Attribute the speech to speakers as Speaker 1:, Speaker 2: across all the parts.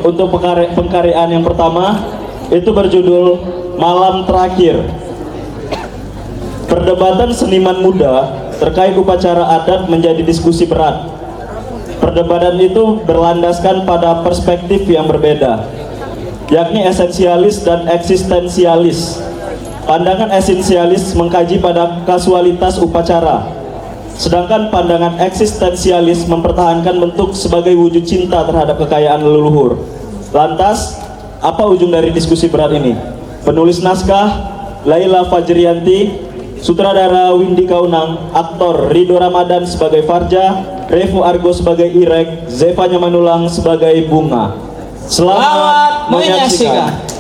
Speaker 1: untuk pengkaryaan yang pertama itu berjudul Malam Terakhir. Perdebatan seniman muda terkait upacara adat menjadi diskusi berat. Perdebatan itu berlandaskan pada perspektif yang berbeda, yakni esensialis dan eksistensialis. Pandangan esensialis mengkaji pada kasualitas upacara, sedangkan pandangan eksistensialis mempertahankan bentuk sebagai wujud cinta terhadap kekayaan leluhur. Lantas, apa ujung dari diskusi berat ini? Penulis naskah Laila Fajrianti, sutradara Windy Kaunang, aktor Ridho Ramadan sebagai Farja, Revo Argo sebagai Irek, Zeva Nyamanulang sebagai Bunga. Selamat menyaksikan.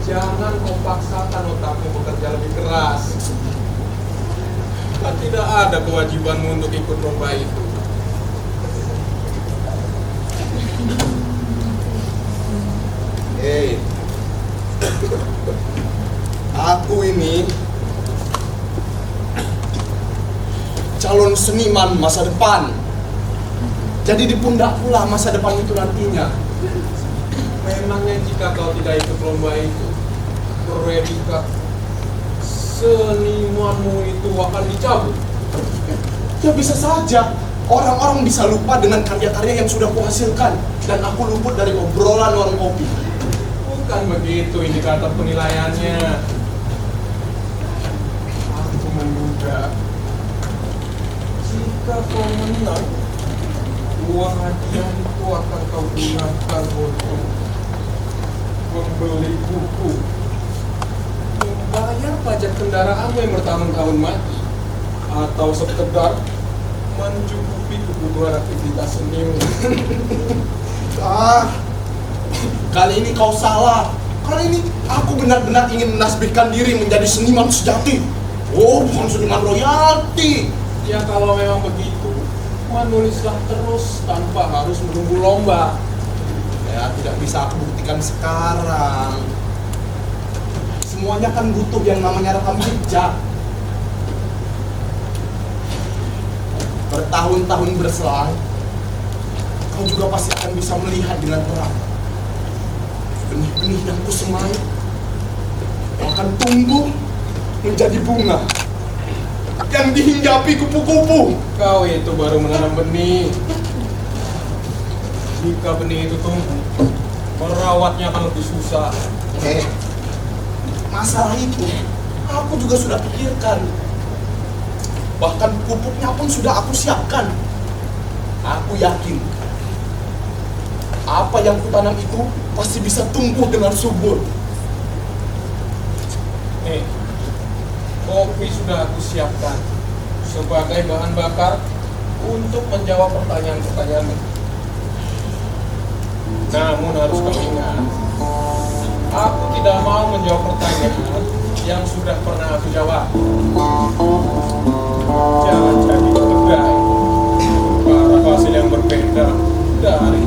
Speaker 2: Jangan kau paksakan otakmu bekerja lebih keras. Tidak ada kewajibanmu untuk ikut lomba itu. Hei, aku ini calon seniman masa depan. Jadi di pundak pula masa depan itu nantinya. Memangnya jika kau tidak ikut lomba itu, predikat senimanmu itu akan dicabut? Ya bisa saja. Orang-orang bisa lupa dengan karya-karya yang sudah kuhasilkan, dan aku luput dari obrolan warung kopi. Bukan begitu indikator penilaiannya. Aku menduga jika kau menang, uang hadiah itu akan kau gunakan untuk membeli buku, membayar pajak kendaraanmu yang bertahun-tahun mati, atau sekedar mencukupi kebutuhan aktivitas senimu. Kali ini kau salah. Kali ini aku benar-benar ingin menasbihkan diri menjadi seniman sejati. Oh, bukan seniman royalti. Ya kalau memang begitu, menulislah terus tanpa harus menunggu lomba. Ya tidak bisa aku buktikan sekarang. Semuanya kan butuh yang namanya rekam jejak. Bertahun-tahun berselang, kau juga pasti akan bisa melihat dengan terang benih-benih yang kusemai akan tumbuh menjadi bunga yang dihinggapi kupu-kupu. Kau itu baru menanam benih. Jika benih itu tumbuh, merawatnya akan lebih susah. Masalah itu aku juga sudah pikirkan. Bahkan pupuknya pun sudah aku siapkan. Aku yakin apa yang kutanam itu pasti bisa tumbuh dengan subur. Kopi sudah aku siapkan sebagai bahan bakar untuk menjawab pertanyaan-pertanyaanmu. Namun harus kau ingat, aku tidak mau menjawab pertanyaan yang sudah pernah aku jawab. Jangan jadi keledai para hasil yang berbeda dari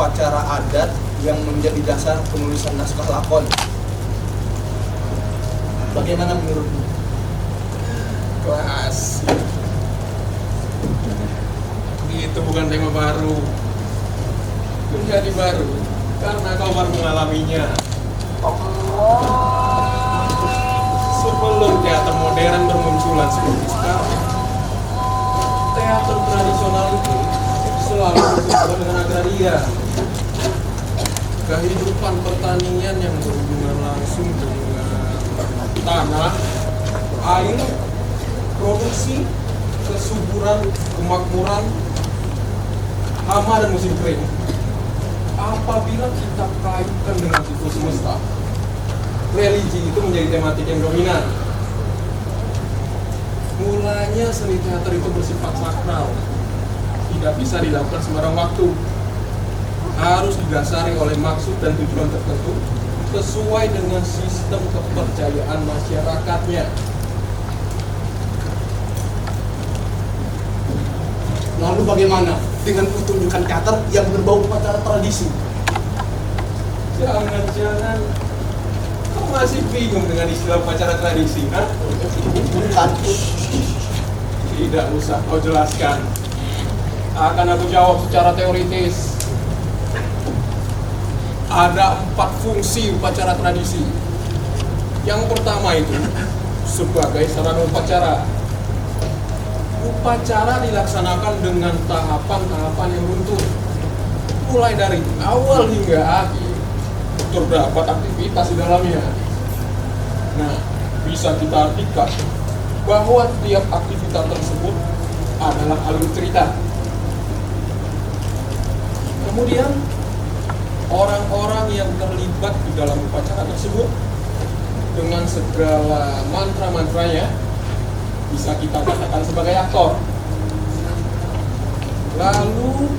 Speaker 2: upacara adat yang menjadi dasar penulisan naskah lakon. Bagaimana menurutmu?
Speaker 3: Klasik. Itu bukan tema baru. Menjadi baru karena kau baru mengalaminya. Sebelum teater modern bermunculan seperti sekarang, teater tradisional itu selalu berhubungan dengan agraria. Kehidupan pertanian yang berhubungan langsung dengan tanah, air, produksi, kesuburan, kemakmuran, hama dan musim kering. Apabila kita kaitkan dengan siklus semesta, religi itu menjadi tematik yang dominan. Mulanya seni teater itu bersifat sakral, tidak bisa dilakukan sembarang waktu, harus didasari oleh maksud dan tujuan tertentu sesuai dengan sistem kepercayaan masyarakatnya.
Speaker 2: Lalu bagaimana dengan pertunjukan teater yang berbau upacara tradisi?
Speaker 3: Jangan-jangan kau masih bingung dengan istilah upacara tradisi, kan?
Speaker 2: Bukan.
Speaker 3: Tidak usah kau jelaskan. Akan aku jawab secara teoritis. Ada 4 fungsi upacara tradisi. Yang pertama itu sebagai sarana upacara. Upacara dilaksanakan dengan tahapan-tahapan yang beruntun, mulai dari awal hingga akhir terdapat aktivitas di dalamnya. Nah, bisa kita artikan bahwa tiap aktivitas tersebut adalah alur cerita. Kemudian orang-orang yang terlibat di dalam upacara tersebut dengan segala mantra-mantranya bisa kita katakan sebagai aktor. Lalu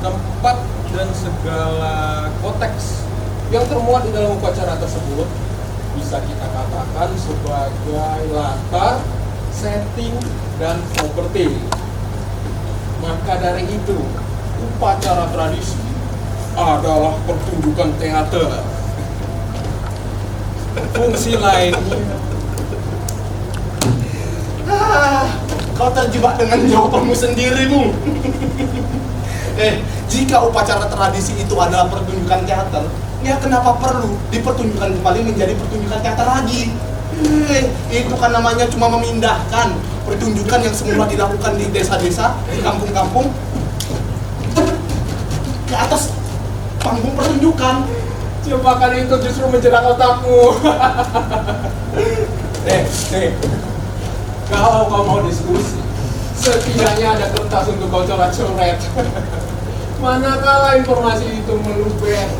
Speaker 3: tempat dan segala konteks yang termuat di dalam upacara tersebut bisa kita katakan sebagai latar, setting, dan properti. Maka dari itu, upacara tradisi adalah pertunjukan teater. Fungsi lainnya,
Speaker 2: Kau terjebak dengan jawabanmu sendiri, Bung. Jika upacara tradisi itu adalah pertunjukan teater, ya kenapa perlu dipertunjukkan kembali menjadi pertunjukan teater lagi? Itu kan namanya cuma memindahkan pertunjukan yang semula dilakukan di desa-desa, di kampung-kampung, ke atas panggung pertunjukan.
Speaker 3: jebakan itu justru menjerat otakmu. Kalau kau mau diskusi, setidaknya ada kertas untuk kau coret-coret. Manakala informasi itu meluber,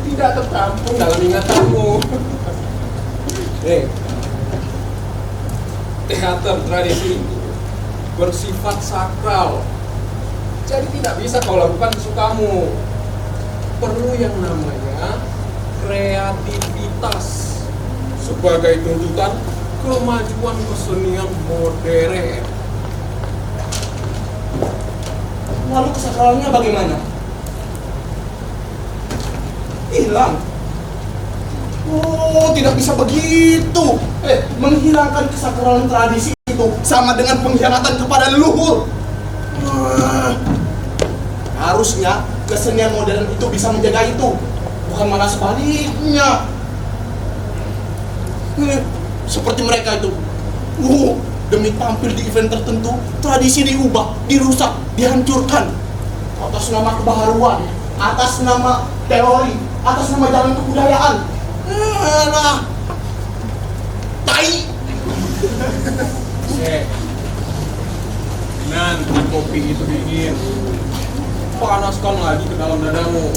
Speaker 3: tidak tertampung dalam ingatanmu. Teater tradisi bersifat sakral, jadi tidak bisa kau lakukan sesukamu. Perlu yang namanya kreativitas sebagai tuntutan kemajuan kesenian modern.
Speaker 2: Lalu kesakralannya bagaimana? Hilang. Oh, tidak bisa begitu. Menghilangkan kesakralan tradisi itu sama dengan pengkhianatan kepada leluhur. Harusnya kesenian modern itu bisa menjaga itu, bukan malah sebaliknya. Seperti mereka itu, demi tampil di event tertentu, tradisi diubah, dirusak, dihancurkan atas nama kebaharuan, atas nama teori, atas nama jalan kebudayaan. Tai.
Speaker 3: Nanti kopi itu dingin, panaskan lagi ke dalam dadamu.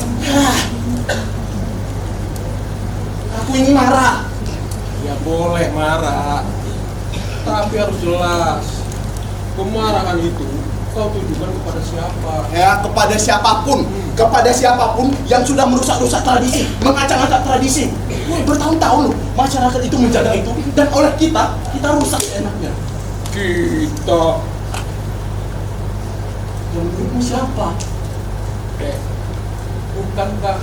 Speaker 2: Aku ini marah.
Speaker 3: Ya boleh marah, tapi harus jelas. Kemarahan itu kau tujukan kepada siapa?
Speaker 2: Ya, kepada siapapun, kepada siapapun yang sudah merusak-rusak tradisi, mengacak-acak tradisi. Bertahun-tahun loh, masyarakat itu menjaga itu, dan oleh kita rusak enaknya.
Speaker 3: Kita.
Speaker 2: Yang menurutmu siapa?
Speaker 3: bukankah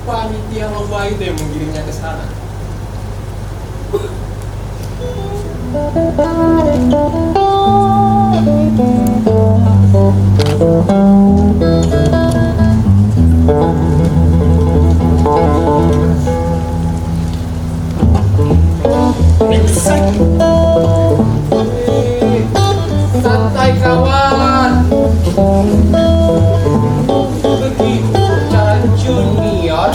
Speaker 3: panitia lomba itu yang menggiringnya ke sana?
Speaker 4: Santai kawan. Begitu cara junior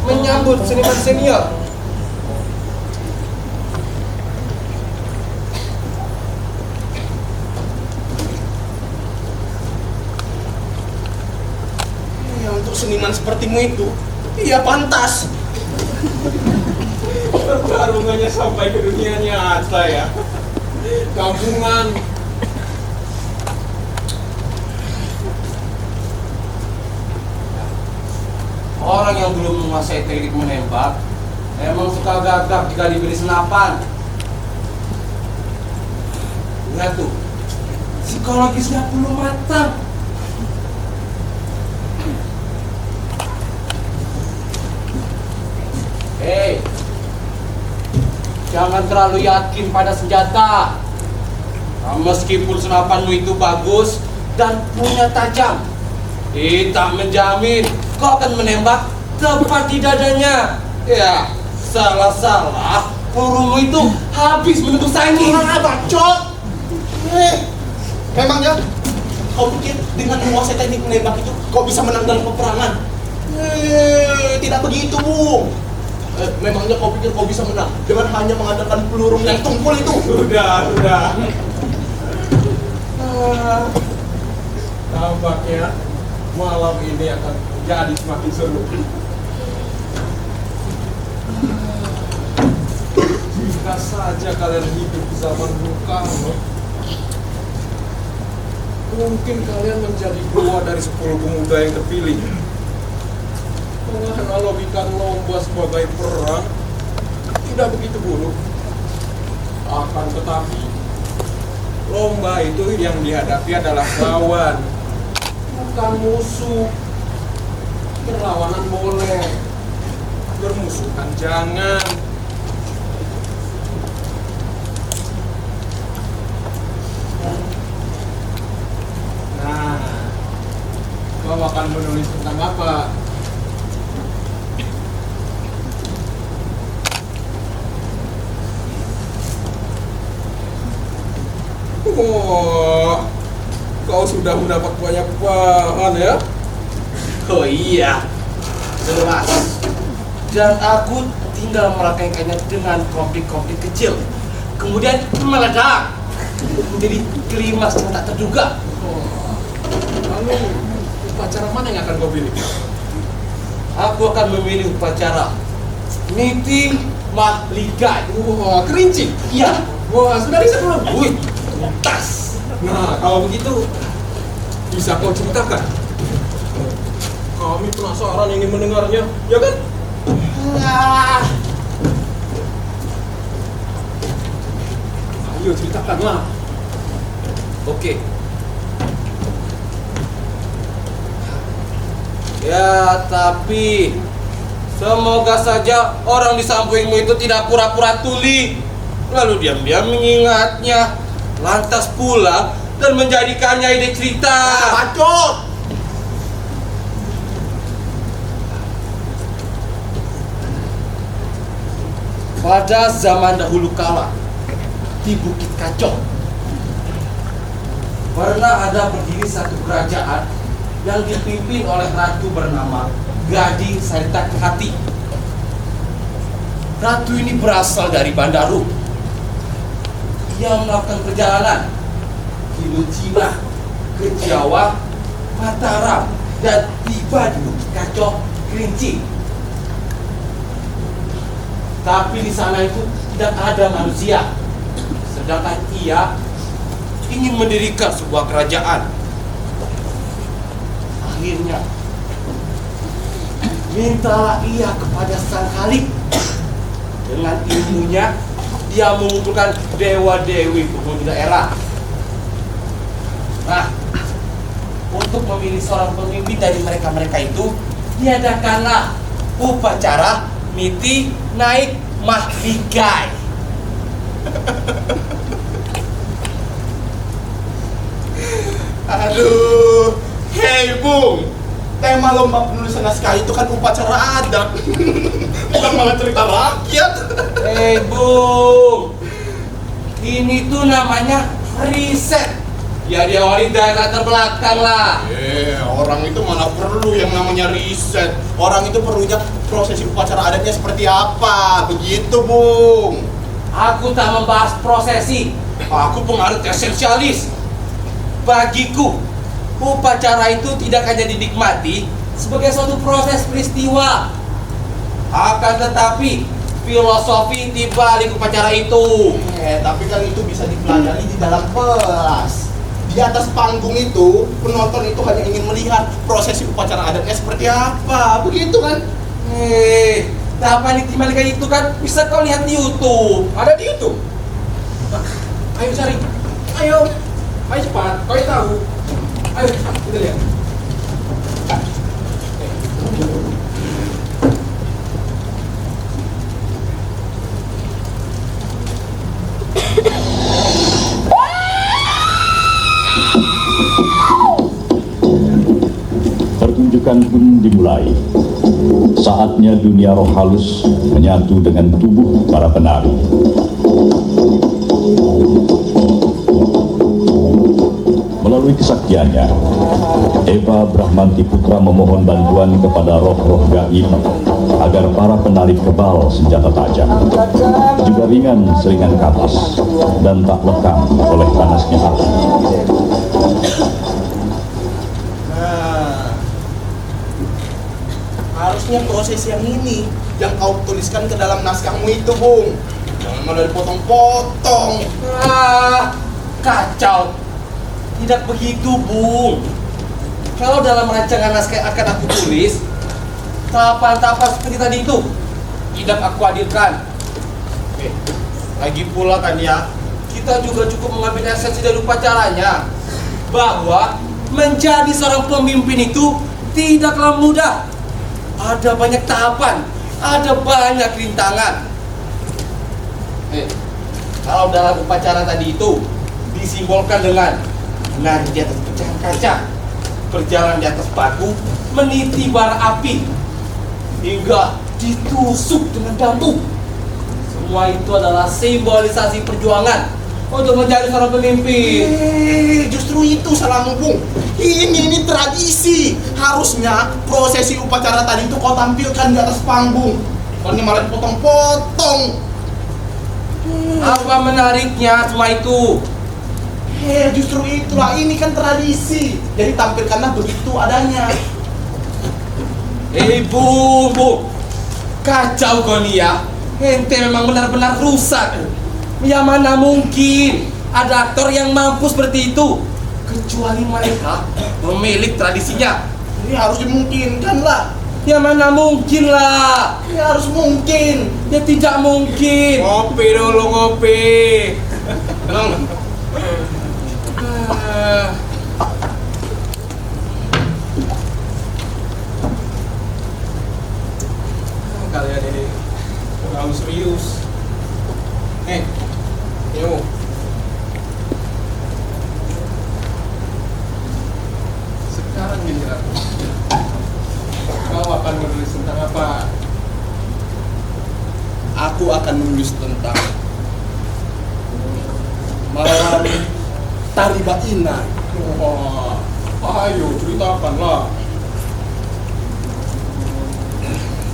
Speaker 4: menyambut seniman senior.
Speaker 2: Ya, untuk seniman sepertimu itu, iya pantas.
Speaker 3: Pertarungannya sampai ke dunia nyata ya. Gabungan
Speaker 4: Orang yang belum menguasai teknik menembak emang suka gagap jika diberi senapan. Lihat tuh, psikologisnya belum matang. Hei, jangan terlalu yakin pada senjata. Meskipun senapanmu itu bagus dan punya tajam, tak menjamin kau akan menembak tepat di dadanya. Ya, salah-salah pelurumu itu habis menembus saingmu.
Speaker 2: Bacot! Memangnya kau pikir dengan menguasai teknik menembak itu kau bisa menang dalam peperangan? Tidak begitu, Bung. Memangnya kau pikir kau bisa menang dengan hanya mengandalkan peluru yang tumpul itu?
Speaker 3: sudah. Tampaknya malam ini akan jadi semakin seru. Jika saja kalian hidup di zaman Bung Karno, mungkin kalian menjadi dua dari 10 pemuda yang terpilih. Menganalogikan lomba sebagai perang tidak begitu buruk. Akan tetapi, lomba itu yang dihadapi adalah lawan, bukan musuh. Berlawanan boleh, bermusuhan jangan. Nah, kau akan menulis tentang apa? Oh, kau sudah mendapat banyak bahan ya?
Speaker 4: Oh iya, jelas. Dan aku tinggal merakaikannya dengan konflik-konflik kecil. Kemudian meledak menjadi klimaks yang tak terduga.
Speaker 3: Lalu upacara mana yang akan kau pilih?
Speaker 4: Aku akan memilih upacara Niti Mahligai.
Speaker 3: Wah, kerinci.
Speaker 4: Iya,
Speaker 3: Wah, sudah riset belum?
Speaker 4: wih, tuntas.
Speaker 3: Nah, kalau begitu bisa kau ceritakan? Kami penasaran ingin mendengarnya, ya kan?
Speaker 4: Ah,
Speaker 3: Ayo ceritakanlah.
Speaker 4: oke. Ya, tapi semoga saja orang di sampingmu itu tidak pura-pura tuli, lalu diam-diam mengingatnya, lantas pulang dan menjadikannya ide cerita.
Speaker 2: Bacot!
Speaker 4: Pada zaman dahulu kala, di Bukit Kacong, pernah ada berdiri satu kerajaan yang dipimpin oleh ratu bernama Gading Sarita Kehati. Ratu ini berasal dari Bandaru. Ia melakukan perjalanan di Lucina, ke Jawa, Mataram, dan tiba di Bukit Kacong, Kerinci. Tapi di sana itu tidak ada manusia. Sedangkan ia ingin mendirikan sebuah kerajaan. Akhirnya, mintalah ia kepada Sang Khalik. Dengan ilmunya, dia mengumpulkan dewa-dewi penghuni daerah. Nah, untuk memilih seorang pemimpin dari mereka-mereka itu, diadakanlah upacara miti naik mahligai.
Speaker 2: Aduh, hei Bung, tema lomba penulisan naskah itu kan upacara adat, bukan malah cerita rakyat.
Speaker 4: Bung, ini tuh namanya riset. Ya diawali dari latar belakang lah.
Speaker 2: Orang itu mana perlu yang namanya riset. Orang itu perlunya prosesi upacara adatnya seperti apa, begitu Bung.
Speaker 4: Aku tak membahas prosesi. Aku penganut esensialis. Bagiku, upacara itu tidak hanya dinikmati sebagai suatu proses peristiwa. Akan tetapi, filosofi di balik upacara itu.
Speaker 2: Tapi kan itu bisa dipelajari di dalam kelas. Di atas panggung itu, penonton itu hanya ingin melihat prosesi upacara adatnya seperti apa, begitu kan?
Speaker 4: Tahapan niti mahligai itu kan bisa kau lihat di YouTube.
Speaker 3: Ada di YouTube. Nah, ayo cari. Ayo cepat. Kau yang tahu. Ayo kita lihat.
Speaker 5: Pertunjukan pun dimulai. Saatnya dunia roh halus menyatu dengan tubuh para penari. Melalui kesaktiannya, Eva Brahmanti Putra memohon bantuan kepada roh-roh gaib agar para penari kebal senjata tajam, juga ringan seringan kapas, dan tak lekang oleh panasnya api.
Speaker 2: Harusnya proses yang ini yang kau tuliskan ke dalam naskahmu itu, Bung. Jangan malah dipotong-potong.
Speaker 4: Kacau. Tidak begitu, Bung. Kalau dalam rancangan naskah yang akan aku tulis, tahapan-tahapan seperti tadi itu tidak aku hadirkan.
Speaker 2: Lagi pula kan ya,
Speaker 4: Kita juga cukup mengambil esensi dari upacaranya, bahwa menjadi seorang pemimpin itu tidaklah mudah. Ada banyak tahapan, ada banyak rintangan. Kalau dalam upacara tadi itu disimbolkan dengan menari di atas pecahan kaca, berjalan di atas batu, meniti bara api, hingga ditusuk dengan bambu. Semua itu adalah simbolisasi perjuangan untuk menjadi seorang pemimpin.
Speaker 2: Justru itu salahmu, Bung. Ini tradisi. Harusnya prosesi upacara tadi itu kau tampilkan di atas panggung. Bukannya malah dipotong-potong.
Speaker 4: Apa menariknya semua itu?
Speaker 2: Justru itulah, ini kan tradisi. Jadi tampilkanlah begitu adanya.
Speaker 4: Bung, kacau kau nih ya. Ente memang benar-benar rusak. Ya mana mungkin ada aktor yang mampu seperti itu, kecuali mereka pemilik tradisinya.
Speaker 2: Ini harus dimungkinkan lah.
Speaker 4: Ya mana mungkin lah.
Speaker 2: Ini harus mungkin.
Speaker 4: Ya tidak mungkin.
Speaker 3: Ngopi dulu, ngopi.
Speaker 2: Tenang.
Speaker 3: Kalian ini terlalu serius. Yuk. Sekarang giliran. Kau akan menulis tentang apa?
Speaker 2: Aku akan menulis tentang malam Tari Bainai.
Speaker 3: Wah, ayo ceritakanlah.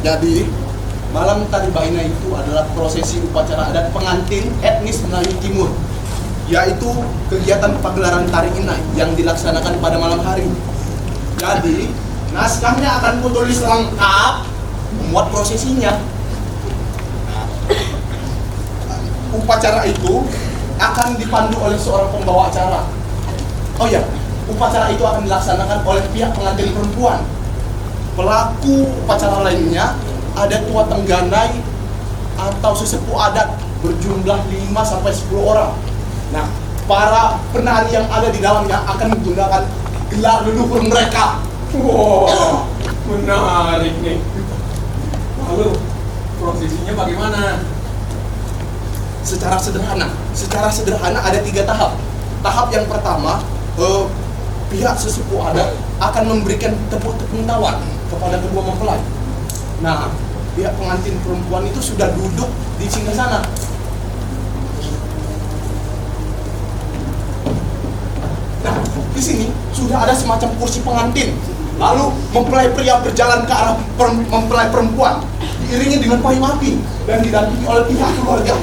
Speaker 2: Jadi, malam Tari Bainai itu adalah prosesi upacara adat pengantin etnis Melayu Timur, yaitu kegiatan pagelaran tari inai yang dilaksanakan pada malam hari. Jadi, naskahnya akan kutulis lengkap, memuat prosesinya. Upacara itu akan dipandu oleh seorang pembawa acara. Oh ya, upacara itu akan dilaksanakan oleh pihak pengantin perempuan. Pelaku upacara lainnya ada tua tengganai atau sesepuh adat berjumlah 5-10 orang. Nah, para penari yang ada di dalamnya akan menggunakan gelar leluhur mereka.
Speaker 3: Wow, Menarik nih. Lalu prosesinya bagaimana?
Speaker 2: Secara sederhana ada 3 tahap. Tahap yang pertama, pihak sesepuh adat akan memberikan tepuk tawar kepada kedua mempelai. Nah, pihak pengantin perempuan itu sudah duduk di singgasana. Nah, di sini sudah ada semacam kursi pengantin. Lalu mempelai pria berjalan ke arah mempelai perempuan, diiringi dengan payung api dan didampingi oleh pihak keluarga.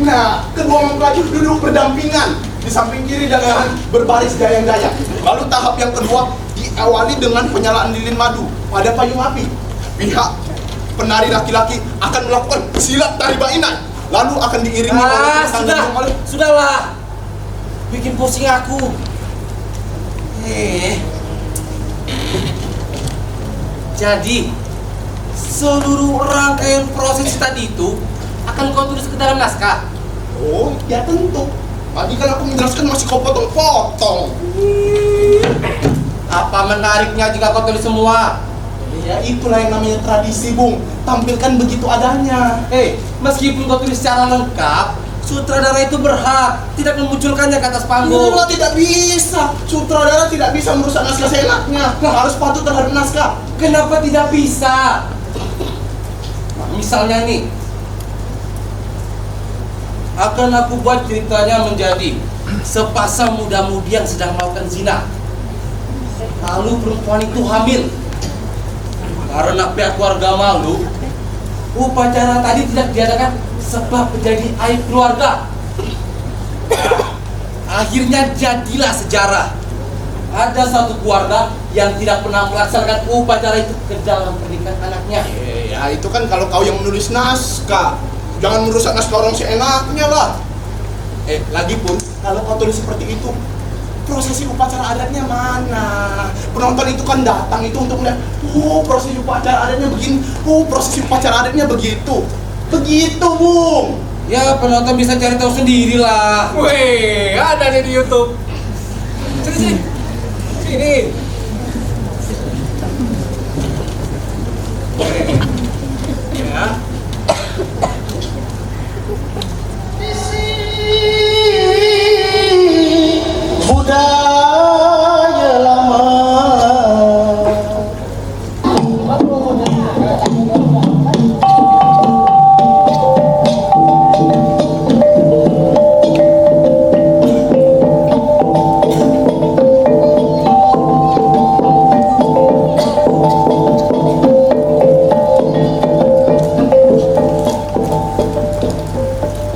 Speaker 2: Nah, kedua mempelai duduk berdampingan di samping kiri dan kanan berbaris dayang-dayang. Lalu tahap yang kedua diawali dengan penyalaan lilin madu pada payung api. Pihak penari laki-laki akan melakukan silat tari bainan, lalu akan diiringi
Speaker 4: Sudahlah, bikin pusing aku. Jadi seluruh rangkaian prosesi tadi itu akan kau tulis ke dalam naskah?
Speaker 2: Oh, ya tentu. Tadi kan aku menjelaskan masih kau potong-potong.
Speaker 4: Apa menariknya jika kau tulis semua?
Speaker 2: Ya itulah yang namanya tradisi, Bung. Tampilkan begitu adanya.
Speaker 4: Meskipun kau tulis secara lengkap, sutradara itu berhak tidak memunculkannya ke atas panggung.
Speaker 2: Enggak, tidak bisa. Sutradara tidak bisa merusak naskah seenaknya. Harus patuh terhadap naskah.
Speaker 4: Kenapa tidak bisa? Nah, misalnya nih, akan aku buat ceritanya menjadi sepasang muda-mudi yang sedang melakukan zina. Lalu perempuan itu hamil. Karena pihak keluarga malu, upacara tadi tidak diadakan sebab menjadi aib keluarga. Akhirnya jadilah sejarah. Ada satu keluarga yang tidak pernah melaksanakan upacara itu ke dalam pernikahan anaknya.
Speaker 2: Ya itu kan kalau kau yang menulis naskah. Jangan merusak naskah orang seenaknya lah. Lagipun kalau kau tulis seperti itu, prosesi upacara adatnya mana? Penonton itu kan datang itu untuk melihat, prosesi upacara adatnya begini, prosesi upacara adatnya begitu. Begitu, Bung.
Speaker 4: Ya penonton bisa cari tahu sendiri lah.
Speaker 3: Weh, ada nih di YouTube. Sini.
Speaker 4: Ya.
Speaker 1: Budaya lama.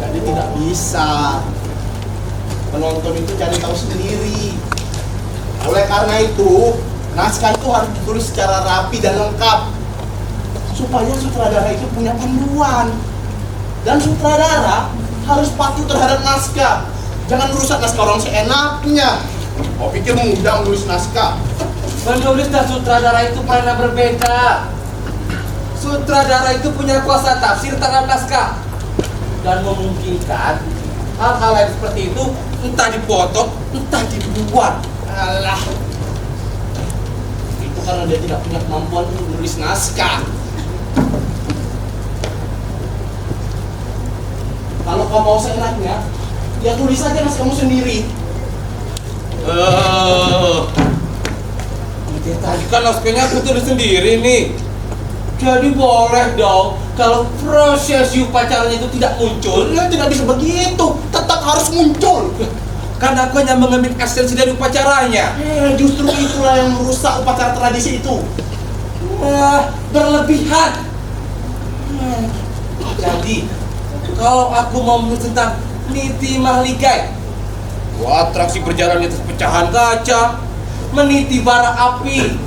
Speaker 2: Jadi tidak bisa. Penonton itu cari tahu sendiri. Oleh karena itu, naskah itu harus ditulis secara rapi dan lengkap supaya sutradara itu punya panduan. Dan sutradara harus patuh terhadap naskah. Jangan merusak naskah orang seenaknya. Kau pikir mudah menulis naskah?
Speaker 4: Penulis dan sutradara itu pernah berbeda. Sutradara itu punya kuasa tafsir terhadap naskah dan memungkinkan hal-hal yang seperti itu entah dipotong, entah dibuat.
Speaker 2: Alah, itu karena dia tidak punya kemampuan untuk menulis naskah. Kalau kau mau seenaknya, ya tulis aja naskahmu sendiri.
Speaker 4: Tadi kan naskahnya aku tulis sendiri nih. Jadi boleh dong kalau prosesi upacaranya itu tidak muncul.
Speaker 2: Ya tidak bisa begitu, tetap harus muncul.
Speaker 4: Karena aku hanya mengambil esensi dari upacaranya.
Speaker 2: Justru itulah yang merusak upacara tradisi itu.
Speaker 4: Berlebihan. Jadi kalau aku mau menulis tentang Niti Mahligai, atraksi berjalan di atas pecahan kaca, meniti bara api,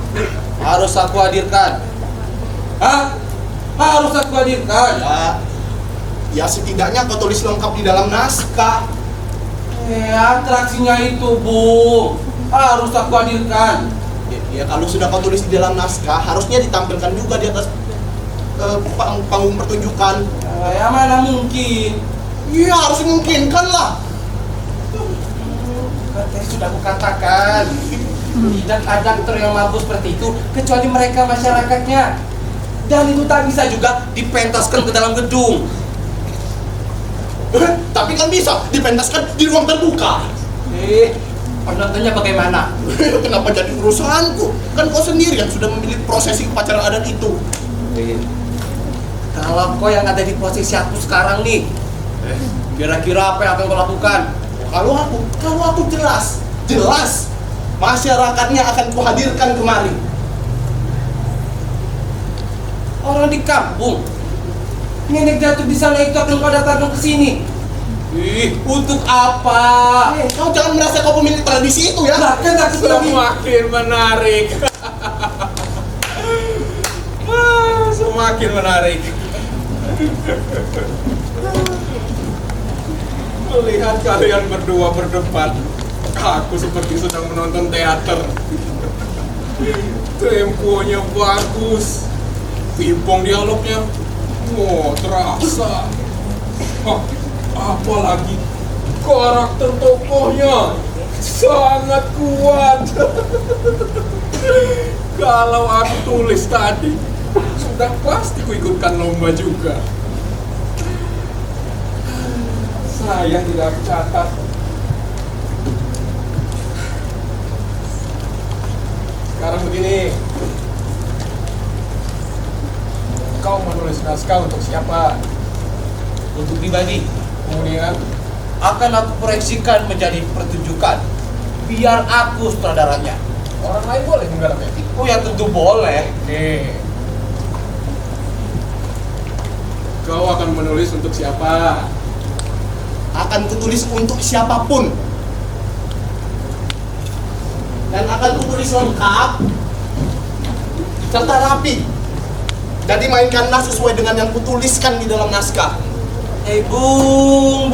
Speaker 4: harus aku hadirkan. Harus aku hadirkan.
Speaker 2: Ya setidaknya kau tulis lengkap di dalam naskah.
Speaker 4: Atraksinya itu, Bung, harus aku hadirkan.
Speaker 2: Ya kalau sudah kau tulis di dalam naskah, harusnya ditampilkan juga di atas panggung pertunjukan.
Speaker 4: Ya mana mungkin.
Speaker 2: Iya, harus dimungkinkan lah.
Speaker 4: Kan tadi sudah aku katakan, tidak ada aktor yang mampu seperti itu kecuali mereka masyarakatnya. Dan itu tak bisa juga dipentaskan ke dalam gedung.
Speaker 2: Tapi kan bisa dipentaskan di ruang terbuka.
Speaker 4: Penontonnya bagaimana?
Speaker 2: Kenapa jadi urusanku? Kan kau sendiri yang sudah memilih prosesi upacara adat itu.
Speaker 4: Kalau kau yang ada di posisi aku sekarang nih, kira-kira apa yang akan kau lakukan?
Speaker 2: Kalau aku jelas masyarakatnya akan kuhadirkan kemari.
Speaker 4: Orang di kampung, nenek jatuh di sana itu akan kau datangkan ke sini. Untuk apa?
Speaker 2: Kau jangan merasa kau pemilik tradisi itu ya.
Speaker 4: Bahkan aku sudah
Speaker 3: Semakin menarik. Semakin menarik. Melihat kalian berdua berdebat, aku seperti sedang menonton teater. Temponya bagus, pingpong dialognya, terasa. Apalagi karakter tokohnya sangat kuat. Kalau aku tulis tadi, sudah pasti ku ikutkan lomba juga. Saya tidak catat. Sekarang begini, kau menulis naskah untuk siapa?
Speaker 4: untuk pribadi.
Speaker 3: Kemudian
Speaker 4: Akan aku proyeksikan menjadi pertunjukan. Biar aku sutradaranya.
Speaker 3: orang lain boleh menggarapnya.
Speaker 4: Oh ya tentu boleh.
Speaker 3: Kau akan menulis untuk siapa?
Speaker 2: Akan kutulis untuk siapapun. Dan akan kutulis lengkap serta rapi. Dan dimainkanlah sesuai dengan yang kutuliskan di dalam naskah.
Speaker 4: Bung.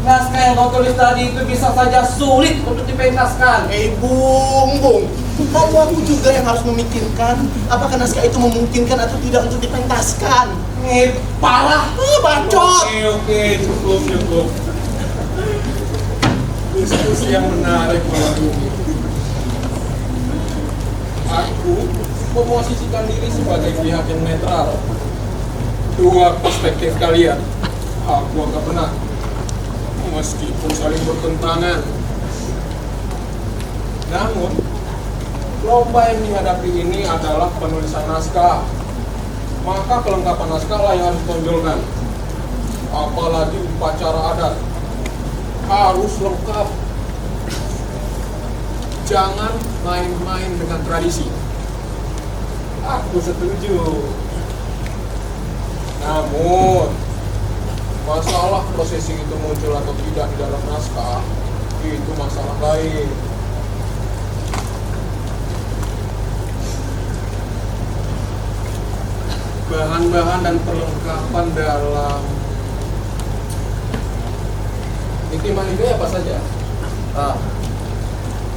Speaker 4: Naskah yang kau tulis tadi itu bisa saja sulit untuk dipentaskan.
Speaker 2: Bung. Lalu aku juga yang harus memikirkan apakah naskah itu memungkinkan atau tidak untuk dipentaskan.
Speaker 4: Parah.
Speaker 2: Bacot.
Speaker 3: Oke, cukup. Diskusi yang menarik malam ini. Aku memosisikan diri sebagai pihak yang netral. Dua perspektif kalian, aku anggap benar, meskipun saling bertentangan. Namun, lomba yang dihadapi ini adalah penulisan naskah. Maka kelengkapan naskah lah yang harus ditonjolkan. Apalagi upacara adat harus lengkap. Jangan main-main dengan tradisi. Aku setuju. Namun, masalah prosesi itu muncul atau tidak di dalam naskah, itu masalah lain. Bahan-bahan dan perlengkapan dalam Nikmah ini apa saja?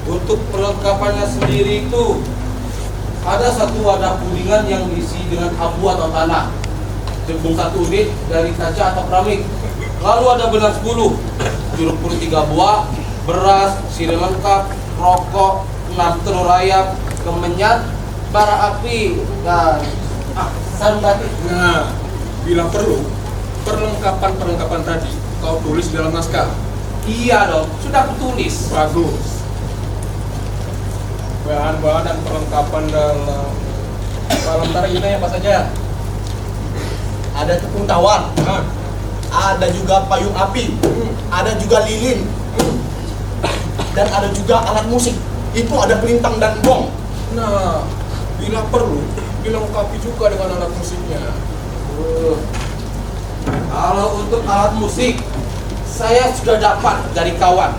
Speaker 4: Untuk perlengkapannya sendiri itu ada satu wadah pudingan yang diisi dengan abu atau tanah, cembung 1 unit dari kaca atau keramik. Lalu ada benang 10, jeruk purut 3 buah, beras, sirih lengkap, rokok, 6 telur ayam, kemenyan, bara api, dan sarung batik.
Speaker 3: Nah, bila perlu, perlengkapan tadi kau tulis dalam naskah.
Speaker 4: Iya dong, sudah aku tulis.
Speaker 3: Bagus. Bahan-bahan dan perlengkapan dalam tari ini apa saja?
Speaker 2: Ada tepung tawar, ada juga payung api, ada juga lilin, dan ada juga alat musik. Itu ada pelintang dan gong.
Speaker 3: Nah, bila perlu, dilengkapi juga dengan alat musiknya.
Speaker 4: Kalau untuk alat musik, saya sudah dapat dari kawan.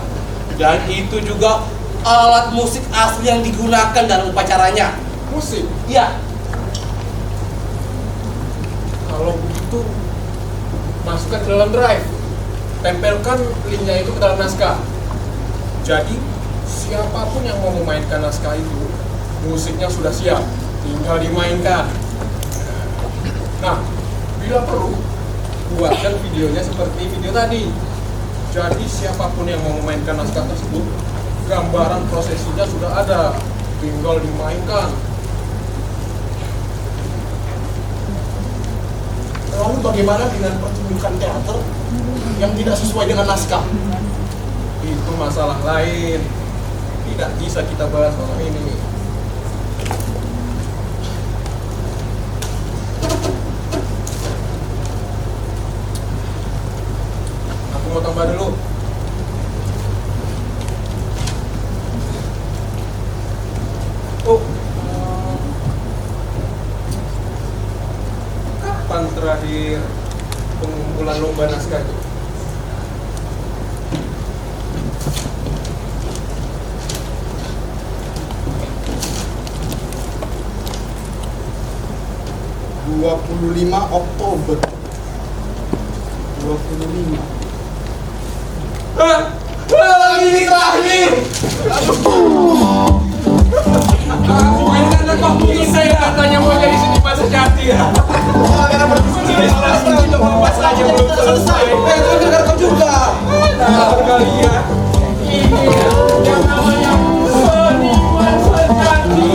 Speaker 4: Dan itu juga alat musik asli yang digunakan dalam upacaranya.
Speaker 3: Musik?
Speaker 4: Iya.
Speaker 3: Kalau begitu, masukkan ke dalam drive. Tempelkan linknya itu ke dalam naskah. Jadi, siapapun yang mau memainkan naskah itu, musiknya sudah siap, tinggal dimainkan. Nah, Bila perlu, buatkan videonya seperti video tadi. Jadi siapapun yang mau memainkan naskah tersebut, gambaran prosesinya sudah ada, tinggal dimainkan.
Speaker 2: Lalu bagaimana dengan pertunjukan teater yang tidak sesuai dengan naskah?
Speaker 3: Itu masalah lain, tidak bisa kita bahas malam ini. Aku mau tambah dulu. Oh, kapan terakhir pengumpulan lomba naskah itu?
Speaker 2: ...25 Oktober 25.
Speaker 3: Ini terakhir. Kok bisa ya katanya mau jadi seniman sejati ya?
Speaker 2: Karena pertunjukan
Speaker 3: Pas saja belum selesai.
Speaker 2: itu dengar kau juga.
Speaker 3: Nah, kalian ini yang namanya seniman sejati.